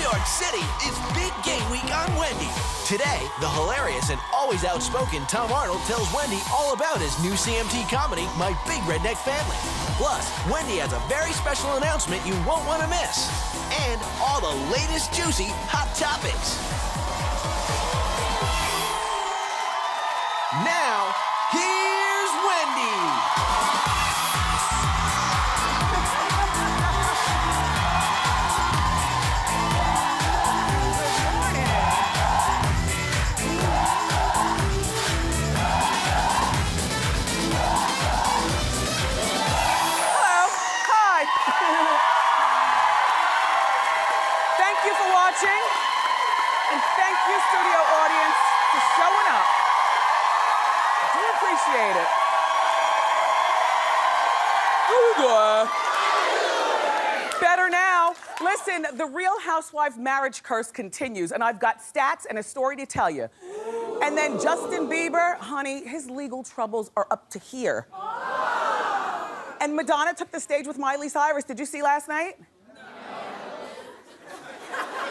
York City is Big Game Week on Wendy. Today, the hilarious and always outspoken Tom Arnold tells Wendy all about his new CMT comedy, My Big Redneck Family. Plus, Wendy has a very special announcement you won't want to miss. And all the latest juicy hot topics. Now, here's Wendy. Thank you for watching, and thank you, studio audience, for showing up. I do appreciate it. Better now. Listen, the Real Housewives marriage curse continues, and I've got stats and a story to tell you. And then Justin Bieber, honey, his legal troubles are up to here. And Madonna took the stage with Miley Cyrus. Did you see last night?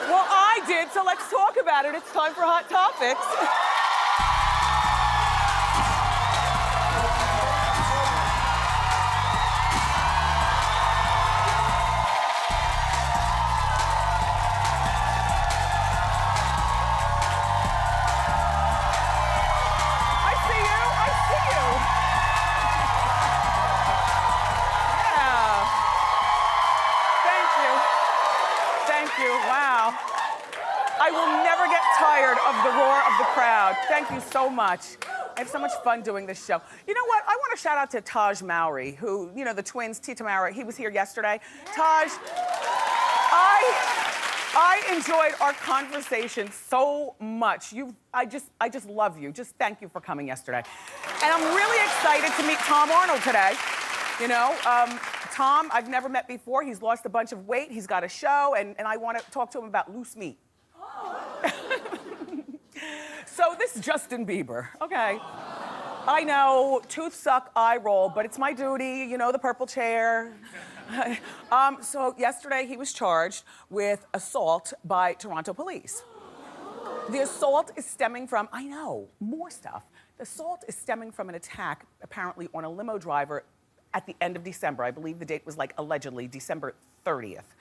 Well, I did, so let's talk about it. It's time for Hot Topics. I see you. Yeah. Thank you. Wow. I will never get tired of the roar of the crowd. Thank you so much. I have so much fun doing this show. You know what? I want to shout out to Taj Mowry, who, you know, the twins, Tita Mowry, he was here yesterday. Taj, I enjoyed our conversation so much. I just love you. Just thank you for coming yesterday. And I'm really excited to meet Tom Arnold today. You know, Tom, I've never met before. He's lost a bunch of weight. He's got a show, and I want to talk to him about loose meat. So this is Justin Bieber, okay. I know, tooth suck, eye roll, but it's my duty, you know, the purple chair. So yesterday he was charged with assault by Toronto police. The assault is stemming from, I know, more stuff. The assault is stemming from an attack, apparently, on a limo driver at the end of December. I believe the date was like allegedly December 30th.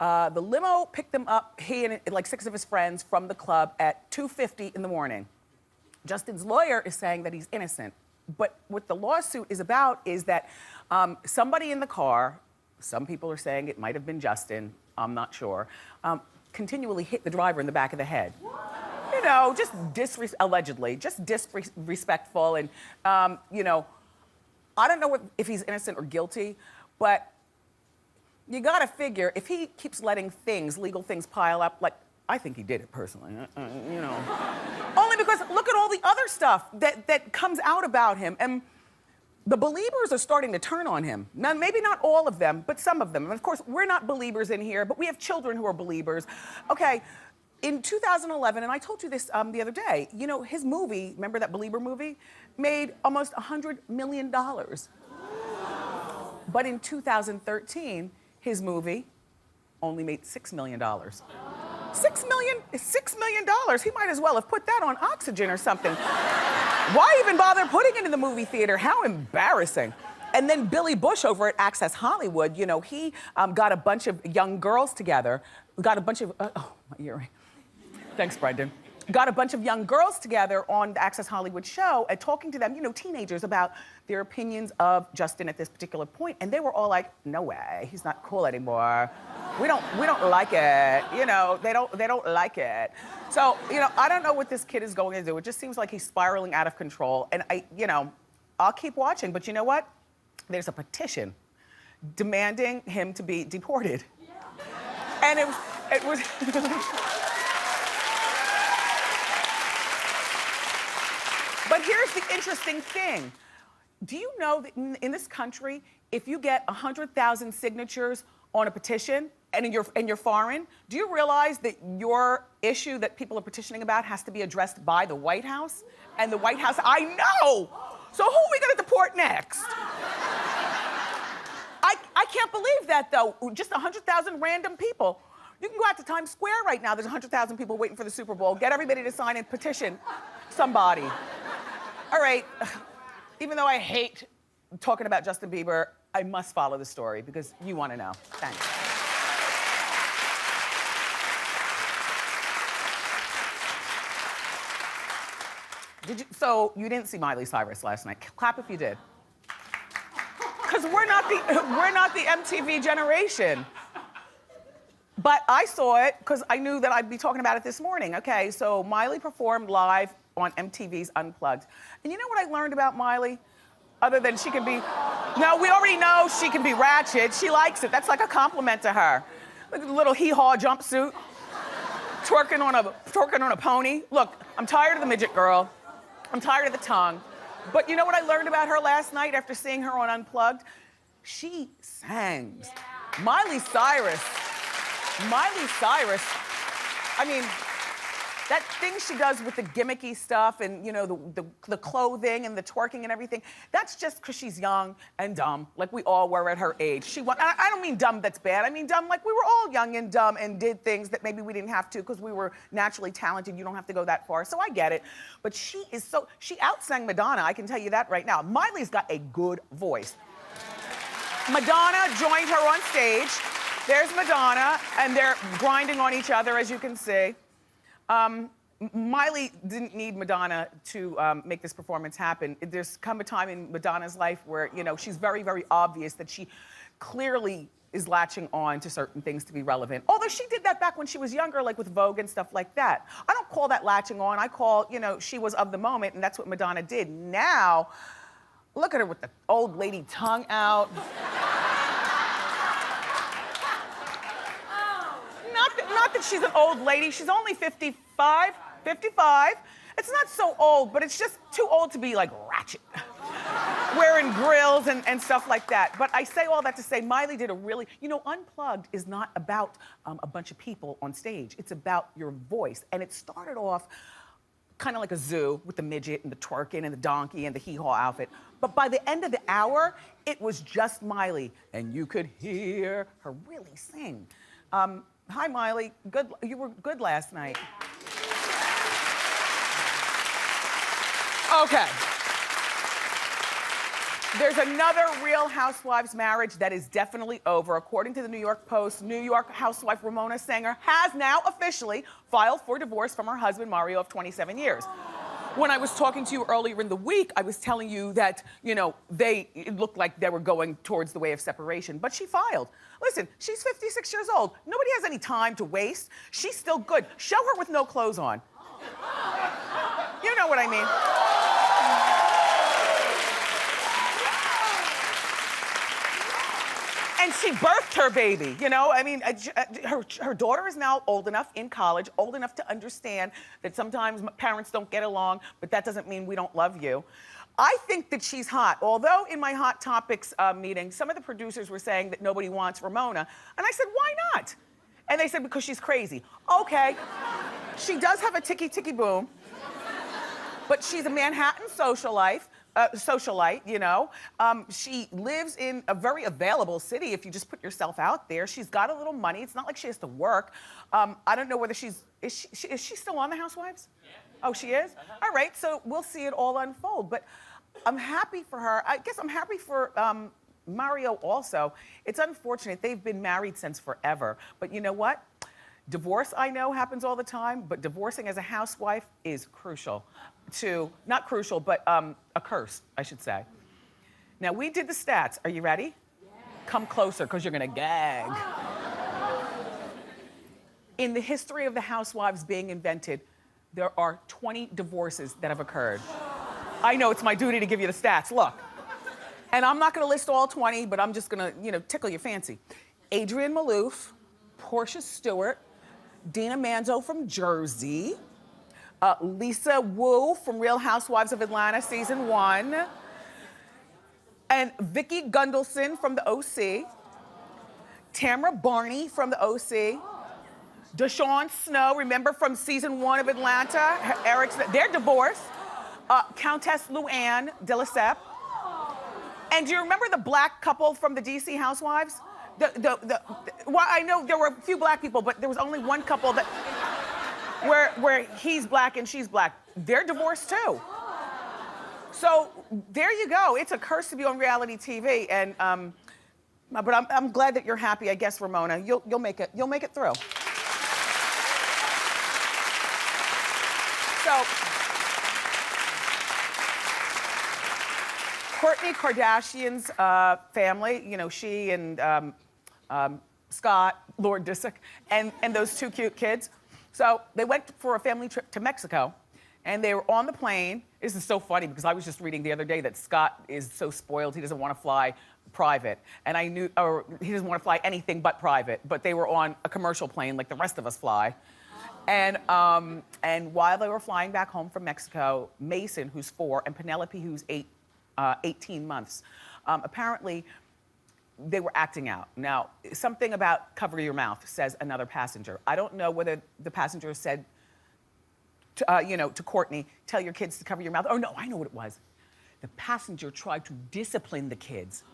The limo picked them up, he and like 6 of his friends, from the club at 2:50 in the morning. Justin's lawyer is saying that he's innocent. But what the lawsuit is about is that somebody in the car, some people are saying it might have been Justin, I'm not sure, continually hit the driver in the back of the head. You know, just allegedly, just disrespectful. And, you know, I don't know if he's innocent or guilty, but you gotta figure, if he keeps letting legal things pile up, like, I think he did it personally, you know. Only because look at all the other stuff that comes out about him, and the believers are starting to turn on him. Now, maybe not all of them, but some of them. And of course, we're not believers in here, but we have children who are believers. Okay, in 2011, and I told you this the other day, you know, his movie, remember that Bieber movie, made almost $100 million. But in 2013, his movie only made $6 million. $6 million. He might as well have put that on oxygen or something. Why even bother putting it in the movie theater? How embarrassing. And then Billy Bush over at Access Hollywood, you know, he got a bunch of young girls together, got a bunch of, oh, my earring. Thanks, Brendan. Got a bunch of young girls together on the Access Hollywood show and talking to them, you know, teenagers, about their opinions of Justin at this particular point. And they were all like, no way, he's not cool anymore. We don't like it. You know, they don't like it. So, you know, I don't know what this kid is going to do. It just seems like he's spiraling out of control. And you know, I'll keep watching, but you know what? There's a petition demanding him to be deported. Yeah. And it was But here's the interesting thing. Do you know that in this country, if you get 100,000 signatures on a petition and you're foreign, do you realize that your issue that people are petitioning about has to be addressed by the White House? And the White House, I know! So who are we gonna deport next? I can't believe that, though. Just 100,000 random people. You can go out to Times Square right now. There's 100,000 people waiting for the Super Bowl. Get everybody to sign and petition somebody. All right, even though I hate talking about Justin Bieber, I must follow the story because you want to know. Thanks. So you didn't see Miley Cyrus last night. Clap if you did. Because we're not the MTV generation. But I saw it because I knew that I'd be talking about it this morning. Okay, so Miley performed live on MTV's Unplugged. And you know what I learned about Miley? Other than she can be, no, we already know she can be ratchet. She likes it. That's like a compliment to her. Look at the little hee-haw jumpsuit, twerking on a pony. Look, I'm tired of the midget girl. I'm tired of the tongue. But you know what I learned about her last night after seeing her on Unplugged? She sings. Yeah. Miley Cyrus, I mean, that thing she does with the gimmicky stuff and, you know, the clothing and the twerking and everything, that's just because she's young and dumb, like we all were at her age. I don't mean dumb that's bad. I mean dumb like we were all young and dumb and did things that maybe we didn't have to because we were naturally talented. You don't have to go that far, so I get it. But she outsang Madonna, I can tell you that right now. Miley's got a good voice. Madonna joined her on stage. There's Madonna, and they're grinding on each other, as you can see. Miley didn't need Madonna to make this performance happen. There's come a time in Madonna's life where, you know, she's very, very obvious that she clearly is latching on to certain things to be relevant. Although she did that back when she was younger, like with Vogue and stuff like that. I don't call that latching on. I call, you know, she was of the moment, and that's what Madonna did. Now, look at her with the old lady tongue out. Not that she's an old lady. She's only 55. It's not so old, but it's just too old to be like ratchet. Wearing grills and stuff like that. But I say all that to say Miley did a really, you know, Unplugged is not about a bunch of people on stage. It's about your voice. And it started off kind of like a zoo with the midget and the twerking and the donkey and the hee-haw outfit. But by the end of the hour, it was just Miley. And you could hear her really sing. Hi, Miley. Good. You were good last night. Okay. There's another Real Housewives marriage that is definitely over. According to the New York Post, New York housewife Ramona Singer has now officially filed for divorce from her husband, Mario, of 27 years. When I was talking to you earlier in the week, I was telling you that, you know, it looked like they were going towards the way of separation, but she filed. Listen, she's 56 years old. Nobody has any time to waste. She's still good. Show her with no clothes on. You know what I mean. And she birthed her baby, you know? I mean, her daughter is now old enough, in college, old enough to understand that sometimes parents don't get along, but that doesn't mean we don't love you. I think that she's hot. Although in my Hot Topics meeting, some of the producers were saying that nobody wants Ramona. And I said, why not? And they said, because she's crazy. Okay, she does have a ticky boom, but she's a Manhattan socialite, you know. She lives in a very available city if you just put yourself out there. She's got a little money. It's not like she has to work. I don't know whether is she still on The Housewives? Yeah. Oh, she is? Uh-huh. All right, so we'll see it all unfold. But I'm happy for her. I guess I'm happy for Mario also. It's unfortunate. They've been married since forever. But you know what? Divorce, I know, happens all the time, but divorcing as a housewife is crucial to, not crucial, but a curse, I should say. Now, we did the stats. Are you ready? Yeah. Come closer, because you're gonna gag. In the history of the housewives being invented, there are 20 divorces that have occurred. I know it's my duty to give you the stats, look. And I'm not gonna list all 20, but I'm just gonna, you know, tickle your fancy. Adrienne Maloof, Portia Stewart, Dina Manzo from Jersey, Lisa Wu from Real Housewives of Atlanta season 1, and Vicki Gunvalson from the OC, Tamra Barney from the OC, Deshawn Snow, remember from season 1 of Atlanta, they're divorced, Countess Luann de Lesseps, and do you remember the black couple from the DC Housewives? Well, I know there were a few black people, but there was only one couple that where he's black and she's black. They're divorced too. So there you go. It's a curse to be on reality TV, and but I'm glad that you're happy. I guess, Ramona, you'll make it. You'll make it through. So Courtney Kardashian's family, you know, she and Scott, Lord Disick, and those two cute kids. So they went for a family trip to Mexico, and they were on the plane. This is so funny because I was just reading the other day that Scott is so spoiled, he doesn't want to fly private. And I knew, or he doesn't want to fly anything but private, but they were on a commercial plane like the rest of us fly. And while they were flying back home from Mexico, Mason, who's 4, and Penelope, who's 18 months, apparently they were acting out. Now, something about cover your mouth, says another passenger. I don't know whether the passenger said, to Courtney, tell your kids to cover your mouth. Oh no, I know what it was. The passenger tried to discipline the kids.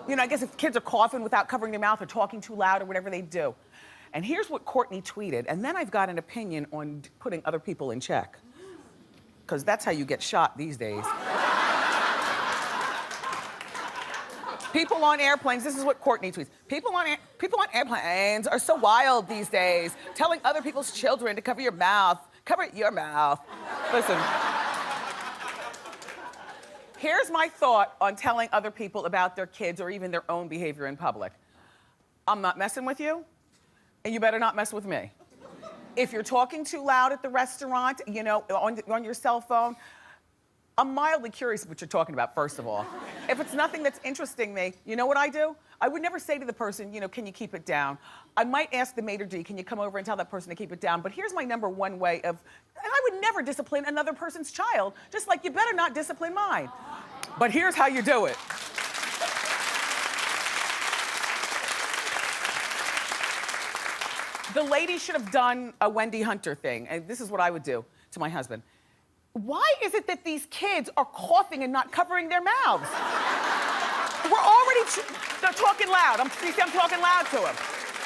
You know, I guess if kids are coughing without covering their mouth or talking too loud or whatever they do. And here's what Courtney tweeted, and then I've got an opinion on putting other people in check. Because that's how you get shot these days. People on airplanes, this is what Courtney tweets. People on airplanes are so wild these days, telling other people's children to cover your mouth. Cover your mouth. Listen. Here's my thought on telling other people about their kids or even their own behavior in public. I'm not messing with you, and you better not mess with me. If you're talking too loud at the restaurant, you know, on your cell phone, I'm mildly curious what you're talking about, first of all. If it's nothing that's interesting me, you know what I do? I would never say to the person, you know, can you keep it down? I might ask the maitre d', can you come over and tell that person to keep it down? But here's my number one way of, and I would never discipline another person's child, just like you better not discipline mine. But here's how you do it. The lady should have done a Wendy Hunter thing, and this is what I would do to my husband. Why is it that these kids are coughing and not covering their mouths? We're already they're talking loud. I'm talking loud to them.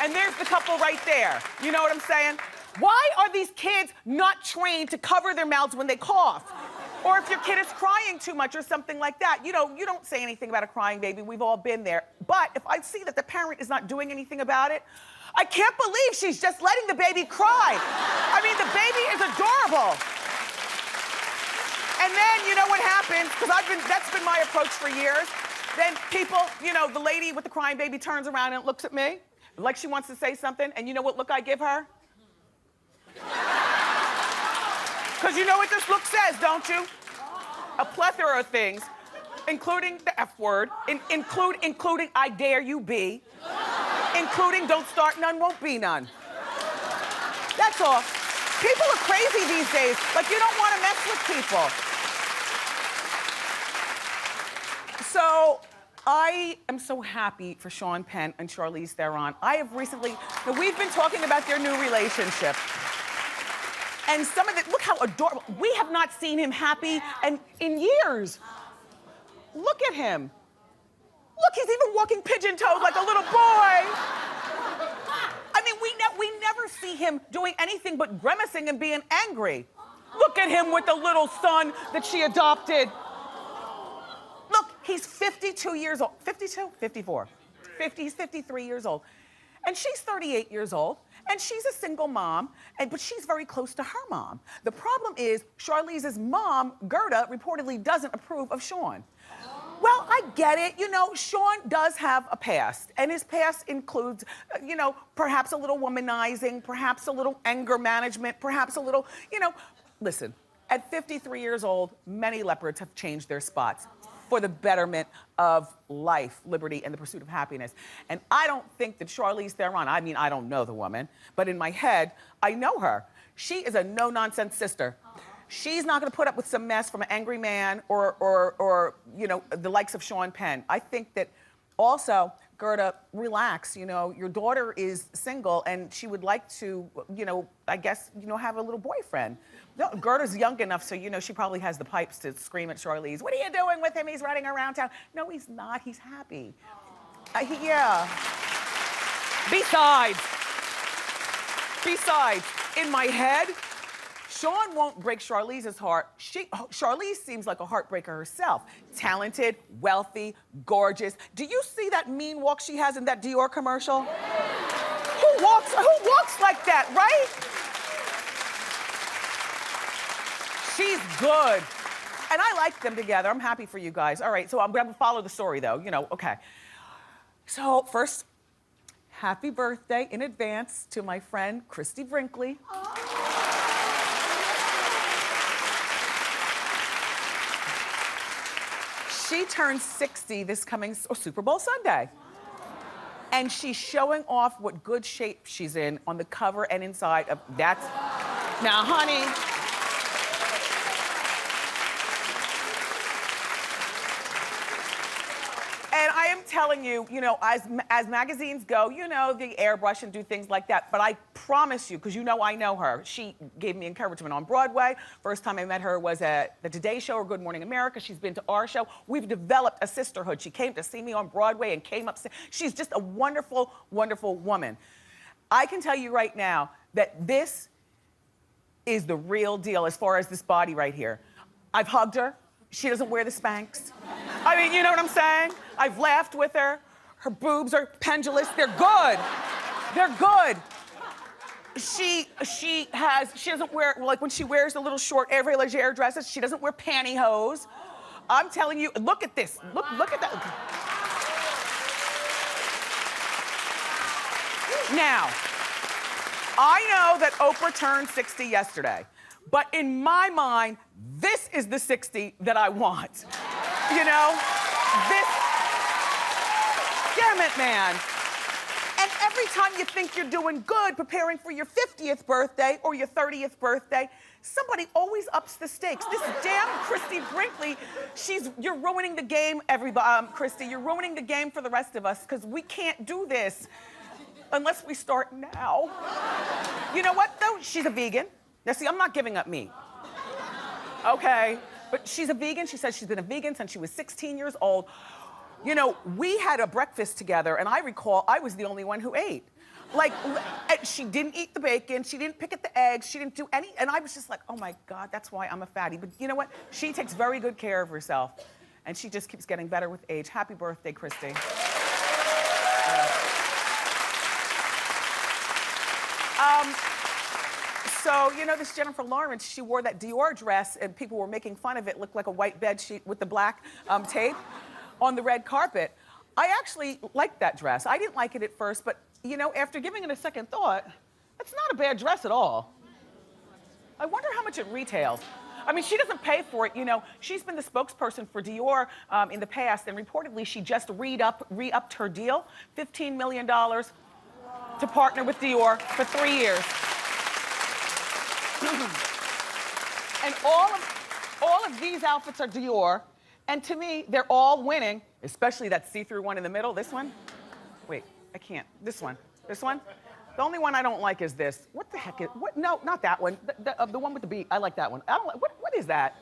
And there's the couple right there. You know what I'm saying? Why are these kids not trained to cover their mouths when they cough? Or if your kid is crying too much or something like that, you know, you don't say anything about a crying baby. We've all been there. But if I see that the parent is not doing anything about it, I can't believe she's just letting the baby cry. I mean, the baby is adorable. And then, you know what happens, because that's been my approach for years. Then people, you know, the lady with the crying baby turns around and looks at me like she wants to say something, and you know what look I give her? Because you know what this look says, don't you? A plethora of things, including the F word, including I dare you be, including don't start none, won't be none. That's all. People are crazy these days. Like, you don't want to mess with people. So I am so happy for Shawn Penn and Charlize Theron. I have recently, now we've been talking about their new relationship. And some of the, look how adorable. We have not seen him happy in years. Look at him. Look, he's even walking pigeon-toed like a little boy. I mean, we never see him doing anything but grimacing and being angry. Look at him with the little son that she adopted. Look, he's 52 years old. 52? 54. He's 53 years old. And she's 38 years old. And she's a single mom, but she's very close to her mom. The problem is Charlize's mom, Gerda, reportedly doesn't approve of Shawn. Well, I get it. You know, Shawn does have a past, and his past includes, you know, perhaps a little womanizing, perhaps a little anger management, perhaps a little, you know. Listen, at 53 years old, many leopards have changed their spots for the betterment of life, liberty, and the pursuit of happiness. And I don't think that Charlize Theron, I mean, I don't know the woman, but in my head, I know her. She is a no-nonsense sister. She's not gonna put up with some mess from an angry man or you know, the likes of Shawn Penn. I think that also, Gerda, relax, you know, your daughter is single and she would like to, you know, I guess, you know, have a little boyfriend. No, Gerda's young enough, so, you know, she probably has the pipes to scream at Charlize, what are you doing with him? He's running around town. No, he's not, he's happy. Yeah. Besides, in my head, Shawn won't break Charlize's heart. Charlize seems like a heartbreaker herself. Talented, wealthy, gorgeous. Do you see that mean walk she has in that Dior commercial? Who walks like that, right? She's good. And I like them together. I'm happy for you guys. All right, so I'm gonna follow the story though, okay. So first, happy birthday in advance to my friend, Christie Brinkley. She turns 60 this coming Super Bowl Sunday. And she's showing off what good shape she's in on the cover and inside of that's. Now, honey. And I am telling you, as magazines go, they airbrush and do things like that. But I promise you, because I know her, she gave me encouragement on Broadway. First time I met her was at the Today Show or Good Morning America. She's been to our show. We've developed a sisterhood. She came to see me on Broadway and came up. She's just a wonderful, wonderful woman. I can tell you right now that this is the real deal as far as this body right here. I've hugged her. She doesn't wear the Spanx. I mean, you know what I'm saying? I've laughed with her. Her boobs are pendulous. They're good. They're good. She doesn't wear, like when she wears the little short Hervé Leger dresses, she doesn't wear pantyhose. I'm telling you, look at this. Look at that. Now, I know that Oprah turned 60 yesterday, but in my mind, this is the 60 that I want. This, damn it, man. And every time you think you're doing good, preparing for your 50th birthday or your 30th birthday, somebody always ups the stakes. This damn Christie Brinkley, you're ruining the game, everybody. Christie, you're ruining the game for the rest of us, because we can't do this unless we start now. You know what, though? She's a vegan. Now, see, I'm not giving up meat. Okay? But she's a vegan. She says she's been a vegan since she was 16 years old. We had a breakfast together, and I recall I was the only one who ate. Like, she didn't eat the bacon, she didn't pick at the eggs, she didn't do any, and I was just like, oh my God, that's why I'm a fatty. But you know what? She takes very good care of herself, and she just keeps getting better with age. Happy birthday, Christie. So, this Jennifer Lawrence, she wore that Dior dress and people were making fun of it, looked like a white bed sheet with the black tape on the red carpet. I actually liked that dress. I didn't like it at first, but, after giving it a second thought, it's not a bad dress at all. I wonder how much it retails. I mean, she doesn't pay for it, She's been the spokesperson for Dior in the past, and reportedly she just re-upped her deal, $15 million to partner with Dior for 3 years. And all of these outfits are Dior, and to me, they're all winning, especially that see-through one in the middle, this one. Wait, I can't, this one. The only one I don't like is this. What the heck is, no, not that one, the one with the beat, I like that one. I don't like, what is that?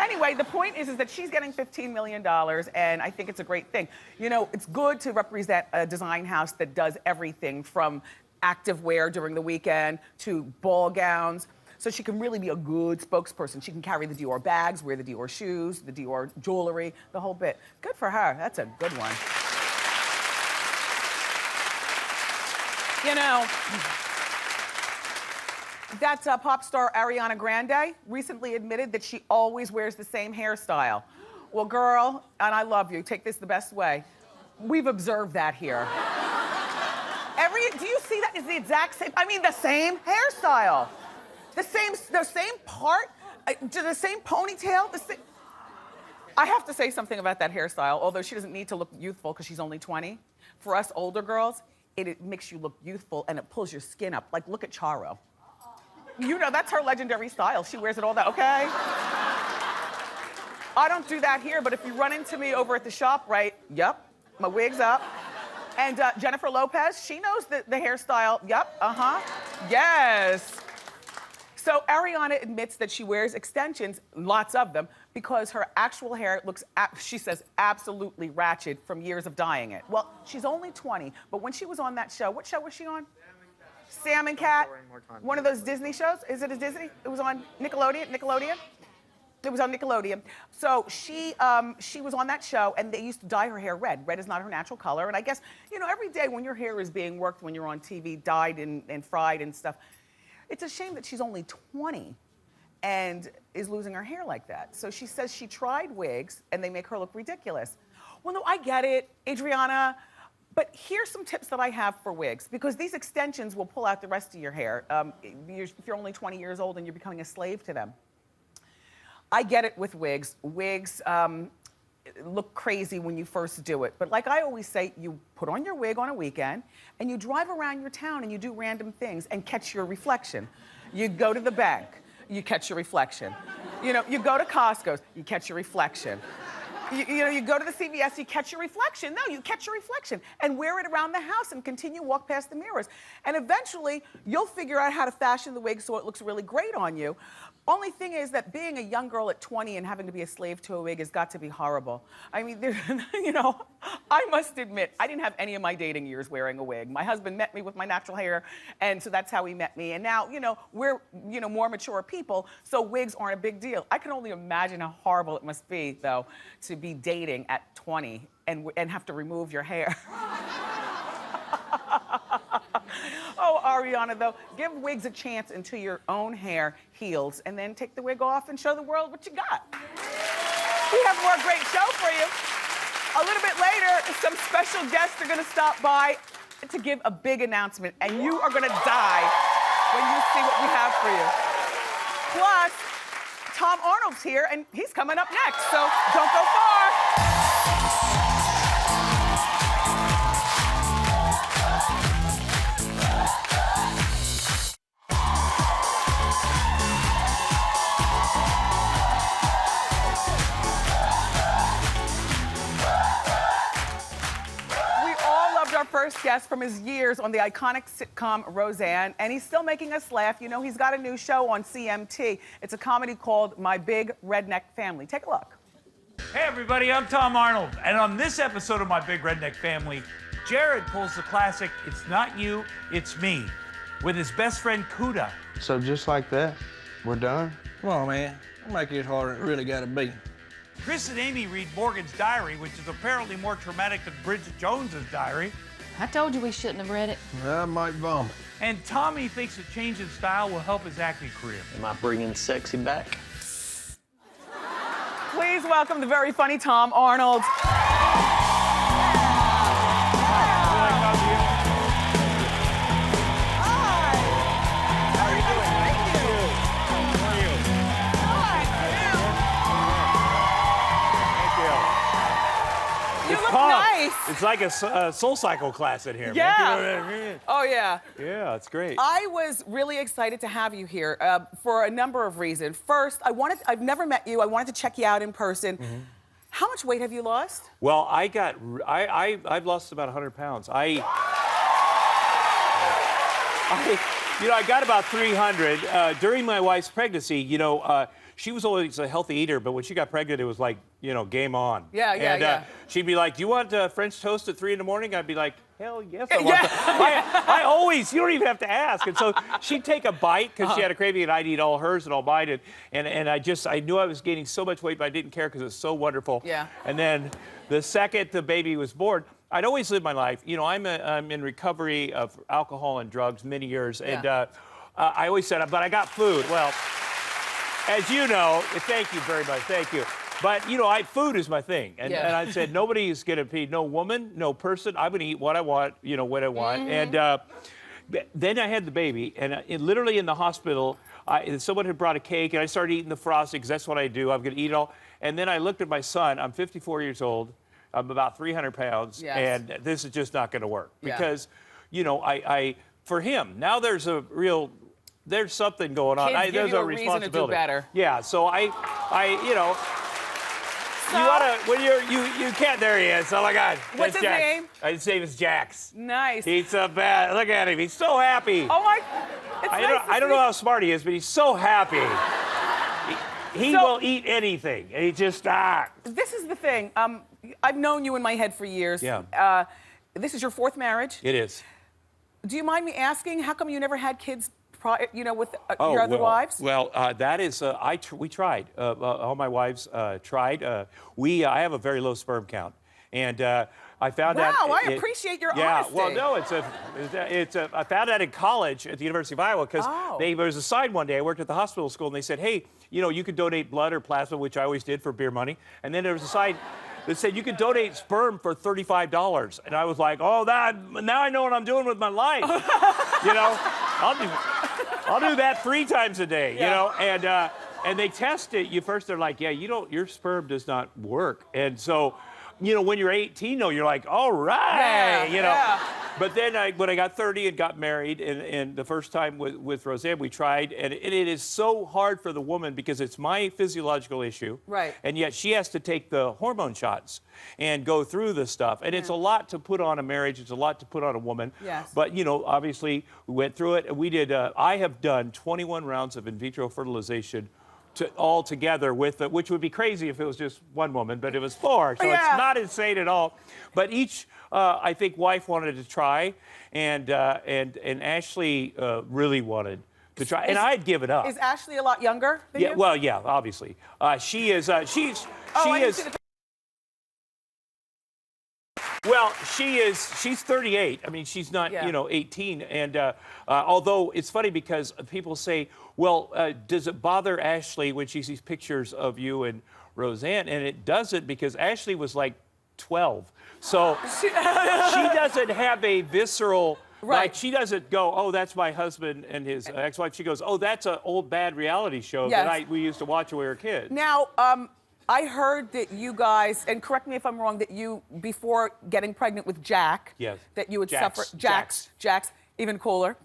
Anyway, the point is that she's getting $15 million, and I think it's a great thing. It's good to represent a design house that does everything from activewear during the weekend to ball gowns. So she can really be a good spokesperson. She can carry the Dior bags, wear the Dior shoes, the Dior jewelry, the whole bit. Good for her, that's a good one. That pop star Ariana Grande recently admitted that she always wears the same hairstyle. Well, girl, and I love you, take this the best way. We've observed that here. Do you see that? It's the exact same, the same hairstyle. The same part, the same ponytail, I have to say something about that hairstyle, although she doesn't need to look youthful because she's only 20. For us older girls, it makes you look youthful and it pulls your skin up. Like, look at Charo. That's her legendary style. She wears it all that, okay? I don't do that here, but if you run into me over at the shop, right, yep, my wig's up. And Jennifer Lopez, she knows the hairstyle, yep, yes. So Ariana admits that she wears extensions, lots of them, because her actual hair looks, she says, absolutely ratchet from years of dyeing it. Well, she's only 20, but when she was on that show, what show was she on? Salmon Cat. One of those Disney shows. Is it a Disney? It was on Nickelodeon. It was on Nickelodeon. So she was on that show, and they used to dye her hair red. Red is not her natural color. And I guess, you know, every day when your hair is being worked, when you're on TV, dyed and fried and stuff, it's a shame that she's only 20 and is losing her hair like that. So she says she tried wigs, and they make her look ridiculous. Well, no, I get it, Adriana. But here's some tips that I have for wigs, because these extensions will pull out the rest of your hair if you're only 20 years old and you're becoming a slave to them. I get it with wigs. Wigs look crazy when you first do it. But like I always say, you put on your wig on a weekend and you drive around your town and you do random things and catch your reflection. You go to the bank, you catch your reflection. You know, you go to Costco's, you catch your reflection. You know, you go to the CVS, you catch your reflection. No, you catch your reflection and wear it around the house and continue walk past the mirrors. And eventually, you'll figure out how to fashion the wig so it looks really great on you. Only thing is that being a young girl at 20 and having to be a slave to a wig has got to be horrible. I mean, you know, I must admit, I didn't have any of my dating years wearing a wig. My husband met me with my natural hair, and so that's how he met me. And now, you know, we're, you know, more mature people, so wigs aren't a big deal. I can only imagine how horrible it must be, though, to be dating at 20 and have to remove your hair. Oh, Ariana, though, give wigs a chance until your own hair heals, and then take the wig off and show the world what you got. We have more great show for you. A little bit later, some special guests are gonna stop by to give a big announcement, and you are gonna die when you see what we have for you. Plus, Tom Arnold's here, and he's coming up next, so don't go far. Our first guest from his years on the iconic sitcom Roseanne, and he's still making us laugh. You know, he's got a new show on CMT. It's a comedy called My Big Redneck Family. Take a look. Hey everybody, I'm Tom Arnold, and on this episode of My Big Redneck Family, Jared pulls the classic "It's Not You, It's Me" with his best friend Kuda. So just like that, we're done? Come on, man. Don't make it harder than it really gotta be. Chris and Amy read Morgan's diary, which is apparently more traumatic than Bridget Jones's diary. I told you we shouldn't have read it. I might vomit. And Tommy thinks a change in style will help his acting career. Am I bringing sexy back? Please welcome the very funny Tom Arnold. Nice. It's like a Soul Cycle class in here. Yeah. Oh, yeah. Yeah, it's great. I was really excited to have you here for a number of reasons. First, I've never met you. I wanted to check you out in person. Mm-hmm. How much weight have you lost? Well, I've lost about 100 pounds. I got about 300 during my wife's pregnancy. You know, she was always a healthy eater, but when she got pregnant, it was like, you know, game on. Yeah. She'd be like, "Do you want French toast at 3 in the morning?" I'd be like, "Hell yes, I want that." I always, you don't even have to ask. And so she'd take a bite because she had a craving, and I'd eat all hers and I'll bite it. And I knew I was gaining so much weight, but I didn't care because it was so wonderful. Yeah. And then the second the baby was born, I'd always lived my life. You know, I'm in recovery of alcohol and drugs many years, and I always said, but I got food. Well, as you know, thank you very much, thank you. But, you know, food is my thing. And I said, nobody is going to be, no woman, no person. I'm going to eat what I want, you know, what I want. Mm-hmm. And then I had the baby. And literally in the hospital, someone had brought a cake, and I started eating the frosting because that's what I do. I'm going to eat it all. And then I looked at my son. I'm 54 years old. I'm about 300 pounds. Yes. And this is just not going to work. Because, you know, for him, now there's something going on. Kids give there's you a reason responsibility. to do better. Yeah, so you know, you wanna, when you can't, there he is. Oh my God. What's his name? His name is Jax. Nice. He's a bad, look at him, he's so happy. Oh my, it's I don't know how smart he is, but he's so happy. He will eat anything. And he just, This is the thing. I've known you in my head for years. Yeah. This is your 4th marriage. It is. Do you mind me asking, how come you never had kids prior, with your other wives? Well, that is, we tried. All my wives tried. I have a very low sperm count. And I found out. Wow, I appreciate your honesty. Well, no, I found out in college at the University of Iowa because there was a sign one day. I worked at the hospital school, and they said, hey, you could donate blood or plasma, which I always did for beer money. And then there was a sign that said you could donate sperm for $35. And I was like, now I know what I'm doing with my life. I'll do that 3 times a day, and they test it. First they're like, your sperm does not work. And so, when you're 18, though, you're like, all right, But then when I got 30 and got married, and the first time with Roseanne, we tried, and it is so hard for the woman because it's my physiological issue. Right. And yet she has to take the hormone shots and go through the stuff. And it's a lot to put on a marriage. It's a lot to put on a woman. Yes. But, obviously, we went through it. And we did, I have done 21 rounds of in vitro fertilization all together which would be crazy if it was just one woman, but it was 4, so it's not insane at all. But each, I think, wife wanted to try, and Ashley really wanted to try, and I'd give it up. Is Ashley a lot younger than you? Well, yeah, obviously. She's Well, she's 38. I mean, she's not, 18. And although it's funny because people say, well, does it bother Ashley when she sees pictures of you and Roseanne? And it doesn't, because Ashley was like 12. So she doesn't have a visceral, like, she doesn't go, oh, that's my husband and his ex-wife. She goes, oh, that's an old bad reality show that we used to watch when we were kids. Now, I heard that you guys, and correct me if I'm wrong, that you, before getting pregnant with Jack, that you had suffered, Jax, even cooler,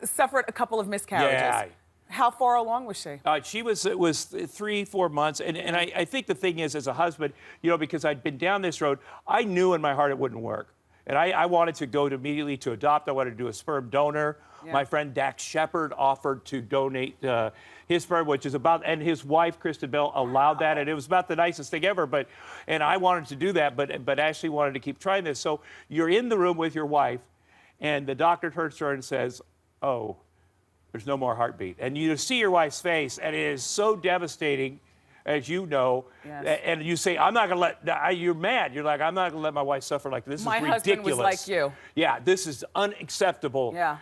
suffered a couple of miscarriages. Yeah. How far along was she? It was 3-4 months, and I think the thing is, as a husband, because I'd been down this road, I knew in my heart it wouldn't work. And I wanted to go immediately to adopt. I wanted to do a sperm donor. Yeah. My friend Dax Shepard offered to donate his sperm, which is about, and his wife, Kristen Bell, allowed that. And it was about the nicest thing ever. And I wanted to do that, but Ashley wanted to keep trying this. So you're in the room with your wife, and the doctor turns to her and says, oh, there's no more heartbeat. And you see your wife's face, and it is so devastating, as you know, and you say, I'm not going to let, you're mad. You're like, I'm not going to let my wife suffer like this. This is ridiculous. My husband was like you. Yeah, this is unacceptable. Yeah.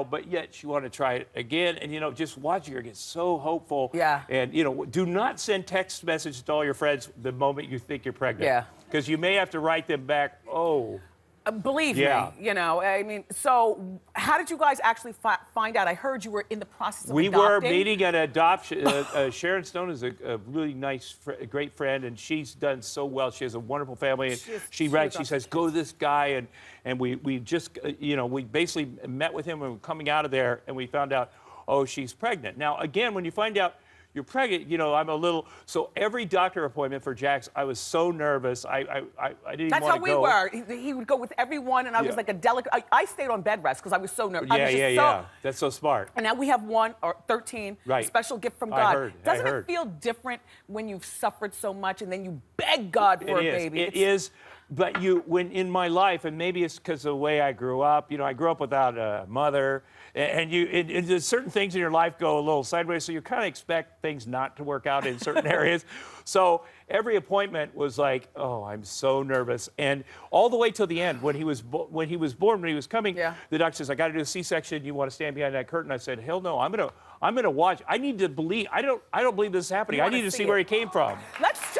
But yet she wanted to try it again. And, just watching her get so hopeful. Yeah. And, do not send text messages to all your friends the moment you think you're pregnant. Yeah. Because you may have to write them back, oh. Believe me, I mean, so how did you guys actually find out? I heard you were in the process of adopting. We were meeting at adoption. Sharon Stone is a really nice, great friend, and she's done so well. She has a wonderful family. And she says, go to this guy, and we just, we basically met with him and we're coming out of there, and we found out, oh, she's pregnant. Now, again, when you find out you're pregnant, I'm a little, so every doctor appointment for Jax, I was so nervous. I didn't even want to go. That's how we were. He would go with everyone, and I was like a delicate, I stayed on bed rest because I was so nervous. Yeah. That's so smart. And now we have 13, a special gift from God. Doesn't it feel different when you've suffered so much and then you beg God for a baby? It is. But when in my life, and maybe it's because of the way I grew up, I grew up without a mother, and there's certain things in your life go a little sideways, so you kind of expect things not to work out in certain areas. So every appointment was like, oh, I'm so nervous. And all the way till the end, when he was born, when he was coming, the doctor says, I got to do a C-section. You want to stand behind that curtain? I said, hell no, I'm gonna watch. I need to believe. I don't believe this is happening. I need to see where he came from. Let's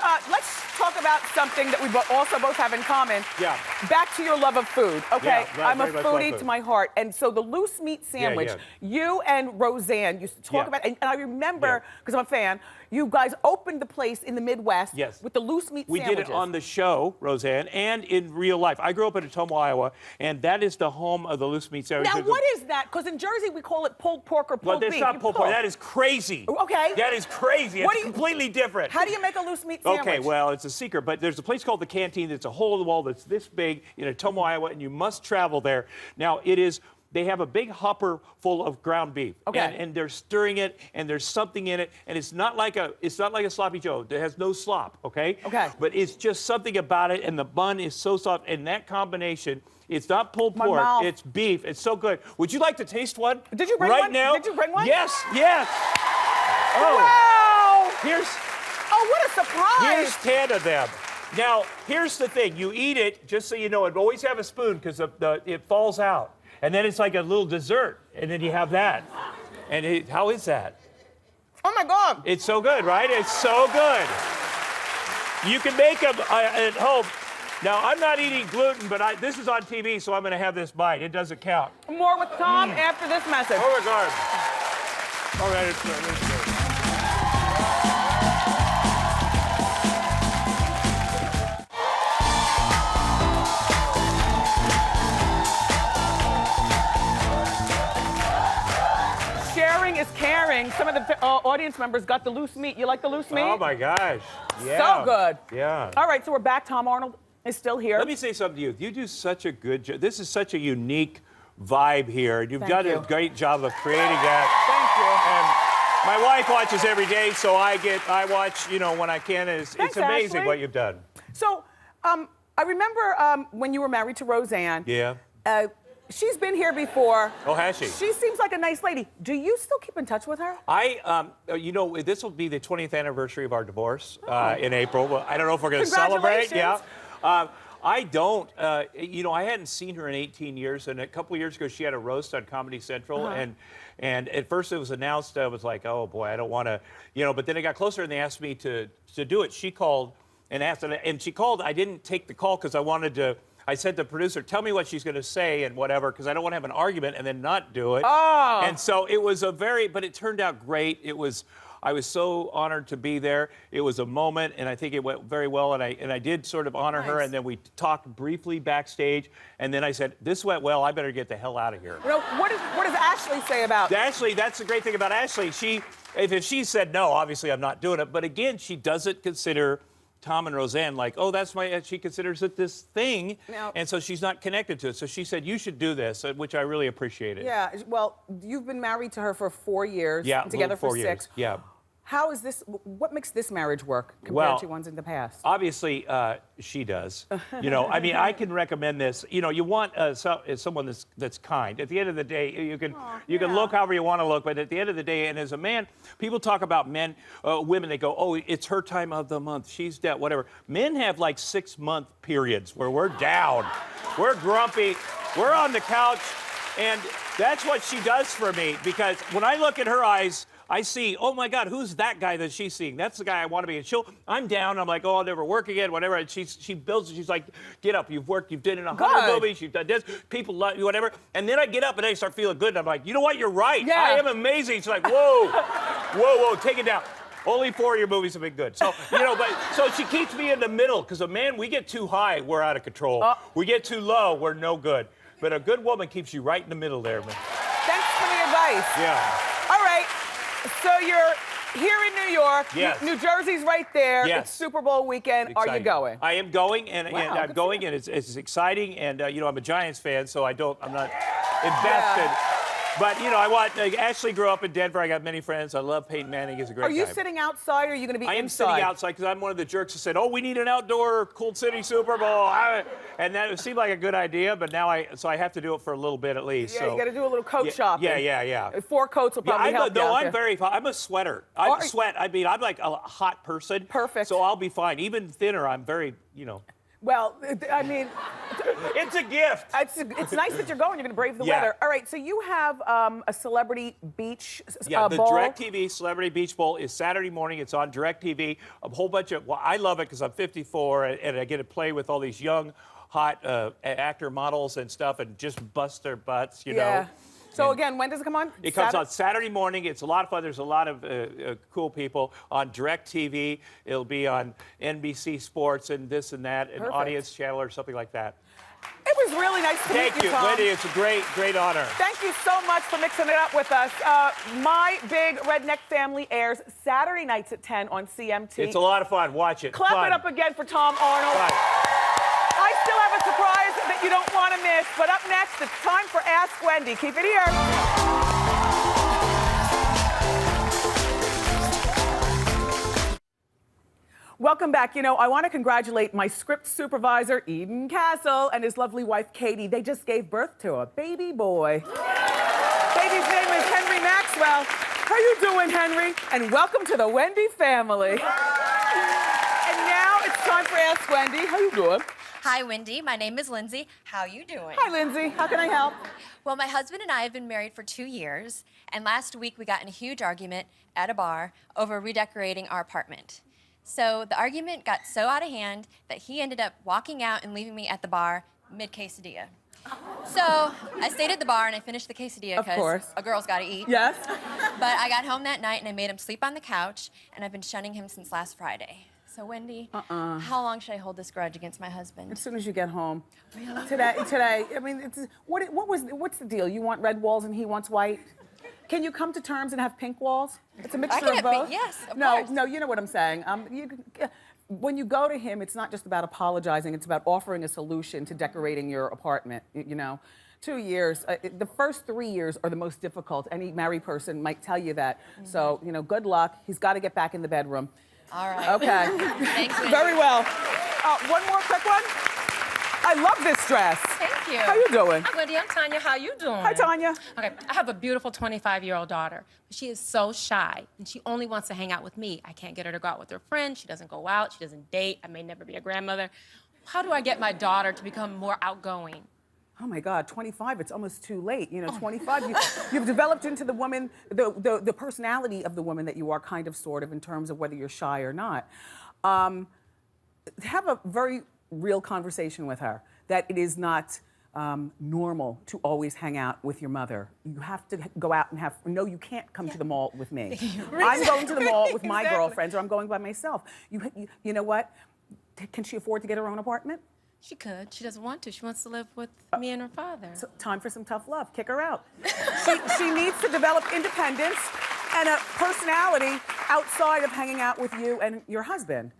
talk about something that we also both have in common. Yeah. Back to your love of food. Okay. Yeah, I'm a foodie to my heart, and so the loose meat sandwich. You and Roseanne used to talk about, and I remember because I'm a fan. You guys opened the place in the Midwest with the loose meat sandwiches. We did it on the show, Roseanne, and in real life. I grew up in Atomo, Iowa, and that is the home of the loose meat sandwich. Now, what is that? Because in Jersey, we call it pulled pork or pulled beef. Well, that's not pulled pork. That is crazy. Okay. That is crazy. It's completely different. How do you make a loose meat sandwich? Okay, well, it's a secret, but there's a place called the Canteen that's a hole in the wall that's this big in Atomo, Iowa, and you must travel there. Now, it is... they have a big hopper full of ground beef. Okay. And they're stirring it, and there's something in it, and it's not like a sloppy Joe. It has no slop, okay? Okay. But it's just something about it, and the bun is so soft, and that combination. It's not pulled My pork. mouth. It's beef. It's so good. Would you like to taste one? Did you bring right one? now? Did you bring one? Yes. Yes. Oh. Wow! Here's. Oh, what a surprise! Here's 10 of them. Now, here's the thing. You eat it, just so you know, it always have a spoon because it falls out. And then it's like a little dessert. And then you have that. And how is that? Oh, my God. It's so good, right? It's so good. You can make them at home. Now, I'm not eating gluten, but this is on TV, so I'm going to have this bite. It doesn't count. More with Tom after this message. Oh, my God. All right, it's good. Sharing is caring. Some of the audience members got the loose meat. You like the loose meat? Oh, my gosh. Yeah. So good. Yeah. All right, so we're back. Tom Arnold is still here. Let me say something to you. You do such a good job. This is such a unique vibe here. You've done a great job of creating that. Thank And you. my wife watches every day, so I watch, when I can. It's amazing Ashley. what you've done. So, I remember when you were married to Roseanne. Yeah. She's been here before. Oh, has she? She seems like a nice lady. Do you still keep in touch with her? This will be the 20th anniversary of our divorce in April. Well, I don't know if we're going to celebrate. Yeah. I don't. I hadn't seen her in 18 years, and a couple of years ago she had a roast on Comedy Central, and at first it was announced. I was like, oh boy, I don't want to, But then it got closer, and they asked me to do it. She called and asked, and she called. I didn't take the call because I wanted to. I said to the producer, tell me what she's going to say and whatever, because I don't want to have an argument and then not do it. Oh. And so it was but it turned out great. I was so honored to be there. It was a moment, and I think it went very well, and I did sort of honor her, and then we talked briefly backstage, and then I said, this went well, I better get the hell out of here. What does Ashley say about Ashley, that's the great thing about Ashley. If she said no, obviously I'm not doing it, but again, she doesn't consider Tom and Roseanne like, oh, she considers it this thing, and so she's not connected to it. So she said, you should do this, which I really appreciated. Yeah, well, you've been married to her for 4 years. Yeah, together for 4 years. 6. Yeah. How is this, what makes this marriage work compared to ones in the past? Obviously, she does. I can recommend this. You want someone that's kind. At the end of the day, you can look however you want to look, but at the end of the day, and as a man, people talk about women, they go, oh, it's her time of the month, she's down, whatever. Men have like 6-month periods where we're down, we're grumpy, we're on the couch, and that's what she does for me, because when I look at her eyes, I see, oh my God, who's that guy that she's seeing? That's the guy I want to be. And I'm down. I'm like, oh, I'll never work again, whatever. And she builds it. She's like, get up. You've worked. You've done it in 100 movies. You've done this. People love you, whatever. And then I get up and I start feeling good. And I'm like, you know what? You're right. Yeah. I am amazing. She's like, whoa, whoa, take it down. Only 4 of your movies have been good. So, so she keeps me in the middle, because a man, we get too high, we're out of control. We get too low, we're no good. But a good woman keeps you right in the middle there, man. Thanks for the advice. Yeah. All right. So you're here in New York. Yes. New Jersey's right there. Yes. It's Super Bowl weekend. Exciting. Are you going? I am going, and I'm going, for you. and it's exciting. And I'm a Giants fan, so I'm not invested. Yeah. But Ashley grew up in Denver. I got many friends. I love Peyton Manning. He's a great guy. Are you sitting outside, or are you going to be inside? I am sitting outside because I'm one of the jerks who said, "Oh, we need an outdoor Cool City Super Bowl," and that seemed like a good idea. But now I have to do it for a little bit at least. Yeah, so. you got to do a little coat shopping. Yeah. 4 coats will probably help you. I'm a sweater. I sweat. I mean, I'm like a hot person. Perfect. So I'll be fine. Even thinner, I'm very, Well, I mean, it's a gift. it's nice that you're going. You're going to brave the weather. All right, so you have a celebrity beach the bowl. DirecTV Celebrity Beach Bowl is Saturday morning. It's on DirecTV. A whole bunch of, I love it because I'm 54 and I get to play with all these young, hot actor models and stuff and just bust their butts, know. So again, when does it come on? It comes on Saturday morning. It's a lot of fun. There's a lot of cool people on DirecTV. It'll be on NBC Sports and this and that, an audience channel or something like that. It was really nice to meet you, Tom. Wendy. It's a great, great honor. Thank you so much for mixing it up with us. My Big Redneck Family airs Saturday nights at 10 on CMT. It's a lot of fun. Watch it. Clap it up again for Tom Arnold. Fun. I still have a surprise that you don't want to miss. But up next, it's time for Ask Wendy. Keep it here. Welcome back. You know, I want to congratulate my script supervisor, Eden Castle, and his lovely wife, Katie. They just gave birth to a baby boy. Baby's name is Henry Maxwell. How you doing, Henry? And welcome to the Wendy family. And now it's time for Ask Wendy. How you doing? Hi, Wendy. My name is Lindsay. How you doing? Hi, Lindsay. How can I help? Well, my husband and I have been married for 2 years, and last week we got in a huge argument at a bar over redecorating our apartment. So the argument got so out of hand that he ended up walking out and leaving me at the bar mid-quesadilla. So I stayed at the bar and I finished the quesadilla because a girl's got to eat. Yes. But I got home that night and I made him sleep on the couch, and I've been shunning him since last Friday. So Wendy, how long should I hold this grudge against my husband? As soon as you get home. Really? Today. I mean, what's the deal? You want red walls and he wants white? Can you come to terms and have pink walls? It's a mixture of both. Yes, of no, course. No, you know what I'm saying. When you go to him, it's not just about apologizing. It's about offering a solution to decorating your apartment. You know, 2 years. The first 3 years are the most difficult. Any married person might tell you that. So, you know, good luck. He's got to get back in the bedroom. All right. Okay. Thanks, Wendy. Very well. One more quick one. I love this dress. Thank you. How you doing? Hi, Wendy. I'm Tanya. How you doing? Hi, Tanya. Okay, I have a beautiful 25-year-old daughter. She is so shy, and she only wants to hang out with me. I can't get her to go out with her friends. She doesn't go out. She doesn't date. I may never be a grandmother. How do I get my daughter to become more outgoing? Oh my God, 25, it's almost too late. You know, 25, you've developed into the woman, the personality of the woman that you are, kind of, sort of, in terms of whether you're shy or not. Have a very real conversation with her that it is not normal to always hang out with your mother. You have to go out and no, you can't come to the mall with me. I'm going to the mall with my girlfriends, or I'm going by myself. You know what? Can she afford to get her own apartment? She could. She doesn't want to. She wants to live with me and her father. So time for some tough love. Kick her out. She needs to develop independence and a personality outside of hanging out with you and your husband.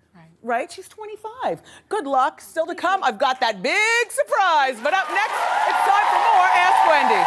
Right? She's 25. Good luck. Still to come, I've got that big surprise. But up next, it's time for more Ask Wendy.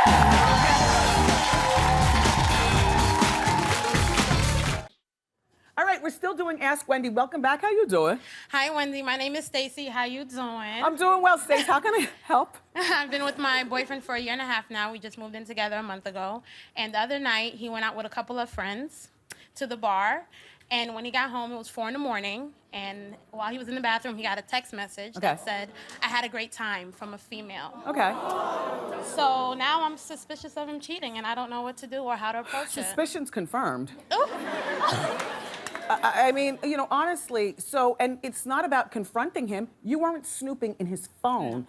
All right, we're still doing Ask Wendy. Welcome back. How you doing? Hi, Wendy. My name is Stacy. How you doing? I'm doing well, Stacy. How can I help? I've been with my boyfriend for 1.5 years now. We just moved in together a month ago. And the other night, he went out with a couple of friends to the bar. And when he got home, it was 4 a.m. And while he was in the bathroom, he got a text message that said, "I had a great time," from a female. Okay. So now I'm suspicious of him cheating, and I don't know what to do or how to approach it. Suspicion's confirmed. I mean, you know, honestly, and it's not about confronting him. You weren't snooping in his phone.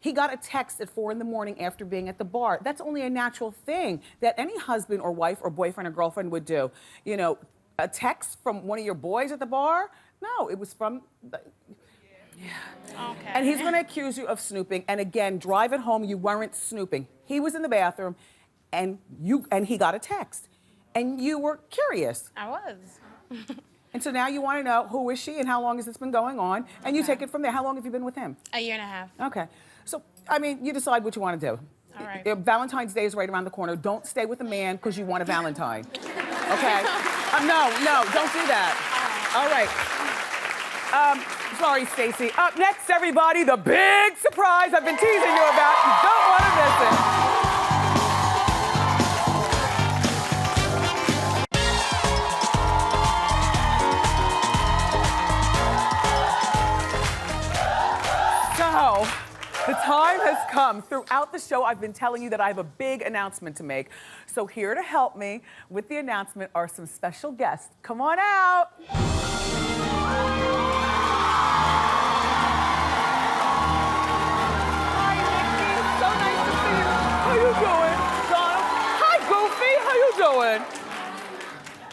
He got a text at 4 a.m. after being at the bar. That's only a natural thing that any husband or wife or boyfriend or girlfriend would do. You know, a text from one of your boys at the bar? No, it was from... Okay. And he's going to accuse you of snooping. And again, drive it home, you weren't snooping. He was in the bathroom, and he got a text. And you were curious. I was. And so now you want to know, who is she and how long has this been going on? And you take it from there. How long have you been with him? 1.5 years. Okay. So, I mean, you decide what you want to do. All right. Valentine's Day is right around the corner. Don't stay with a man because you want a Valentine. Okay? No, don't do that. All right. Sorry, Stacy. Up next, everybody, the big surprise I've been teasing you about. You don't want to miss it. So, the time has come. Throughout the show, I've been telling you that I have a big announcement to make. So here to help me with the announcement are some special guests. Come on out. Hi, Nikki. So nice to see you. How you doing? Donald. Hi, Goofy. How you doing?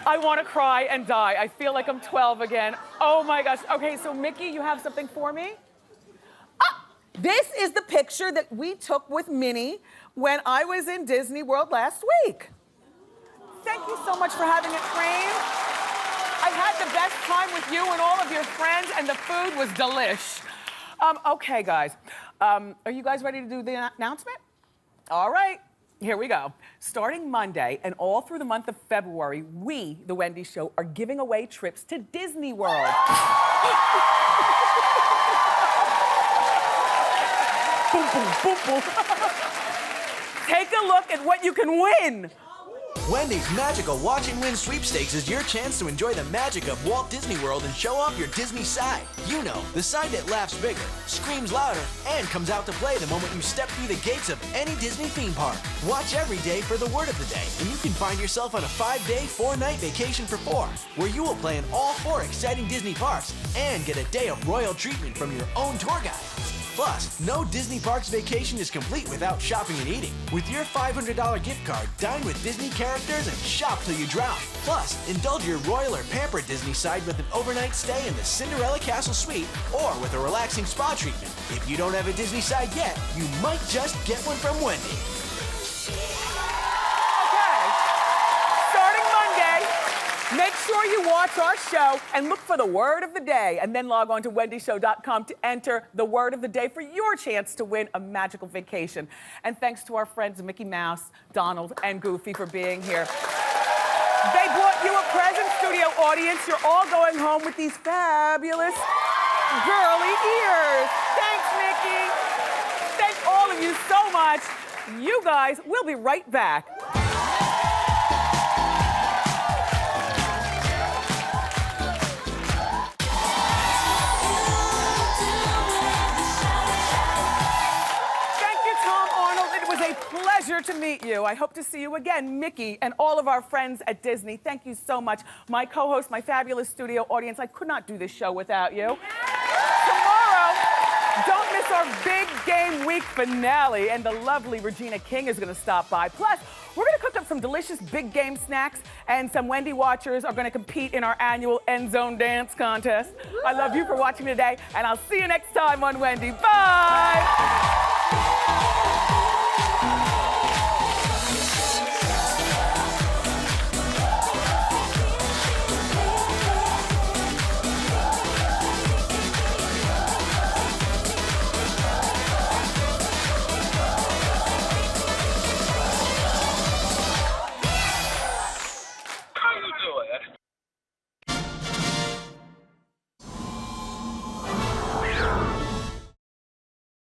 I want to cry and die. I feel like I'm 12 again. Oh my gosh. Okay, so Mickey, you have something for me? This is the picture that we took with Minnie when I was in Disney World last week. Thank you so much for having it framed. I had the best time with you and all of your friends, and the food was delish. Okay, guys. Are you guys ready to do the announcement? All right, here we go. Starting Monday and all through the month of February, we, The Wendy Show, are giving away trips to Disney World. Boom, boom, boom, boom. Take a look at what you can win. Wendy's Magical Watch and Win Sweepstakes is your chance to enjoy the magic of Walt Disney World and show off your Disney side. You know, the side that laughs bigger, screams louder, and comes out to play the moment you step through the gates of any Disney theme park. Watch every day for the word of the day, and you can find yourself on a 5-day, 4-night vacation for 4, where you will play in all 4 exciting Disney parks and get a day of royal treatment from your own tour guide. Plus, no Disney Parks vacation is complete without shopping and eating. With your $500 gift card, dine with Disney characters and shop till you drown. Plus, indulge your royal or pampered Disney side with an overnight stay in the Cinderella Castle Suite or with a relaxing spa treatment. If you don't have a Disney side yet, you might just get one from Wendy. Okay. Starting Monday, make sure you watch our show and look for the word of the day, and then log on to wendyshow.com to enter the word of the day for your chance to win a magical vacation. And thanks to our friends Mickey Mouse, Donald, and Goofy for being here. They brought you a present, studio audience. You're all going home with these fabulous girly ears. Thanks, Mickey. Thank all of you so much. You guys, we'll be right back. Pleasure to meet you. I hope to see you again, Mickey, and all of our friends at Disney. Thank you so much. My co-host, my fabulous studio audience, I could not do this show without you. Tomorrow, don't miss our Big Game Week finale, and the lovely Regina King is going to stop by. Plus, we're going to cook up some delicious Big Game snacks, and some Wendy watchers are going to compete in our annual End Zone Dance Contest. I love you for watching today, and I'll see you next time on Wendy. Bye!